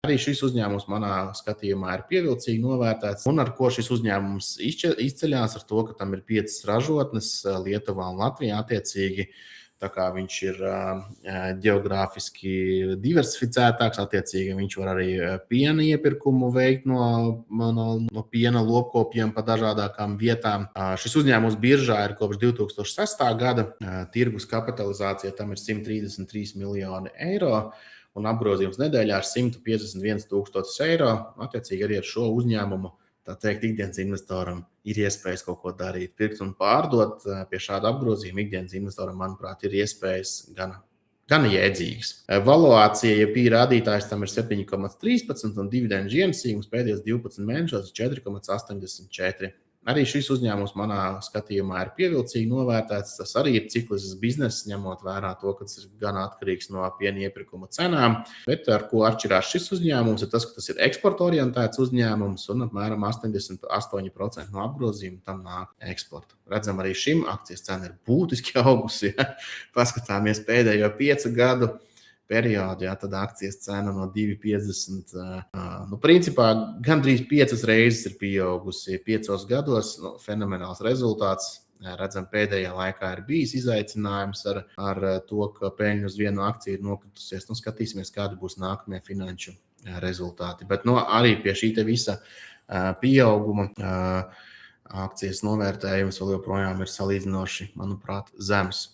Arī šis uzņēmums manā skatījumā ir pievilcīgi novērtēts, un ar ko šis uzņēmums izceļās ar to, ka tam ir 5 ražotnes Lietuvā un Latvijā attiecīgi. Tā kā viņš ir ģeogrāfiski diversificētāks, attiecīgi viņš var arī piena iepirkumu veikt no piena lopkopiem pa dažādākām vietām. Šis uzņēmums biržā ir kopš 2006. gada. Tirgus kapitalizācija tam ir 133 miljoni eiro un apgrozījums nedēļā ir 151 000 eiro. Attiecīgi arī ar šo uzņēmumu, tā teikt, ikdienas investoram ir iespējas kaut ko darīt, pirkt un pārdot. Pie šāda apgrozījuma ikdienas investoram, manuprāt, ir iespējas gan jēdzīgas. Valuācija, ja PI rādītājs tam ir 7,13 un dividendu ienesīgums pēdējos 12 mēnešos 4,84. Arī šis uzņēmums manā skatījumā ir pievilcīgi novērtēts. Tas arī ir ciklisks bizness, ņemot vērā to, ka tas ir gan atkarīgs no piena iepirkuma cenām. Bet ar ko atšķirās šis uzņēmums, ir tas, ka tas ir eksporta orientēts uzņēmums un apmēram 88% no apgrozījuma tam nāk eksporta. Redzam, arī šim akcijas cena ir būtiski augusi. Ja? Paskatāmies pēdējo 5 gadu periodu, tad akcijas cena no 2,50, principā gandrīz 5 reizes ir pieaugusi 5 gados. Fenomenāls rezultāts. Redzam, pēdējā laikā ir bijis izaicinājums ar to, ka peļņa uz vienu akciju ir nokritusies. Skatīsimies, kādi būs nākamie finanšu rezultāti. Bet arī pie šī te visa pieauguma akcijas novērtējums vēl joprojām ir salīdzinoši, manuprāt, zems.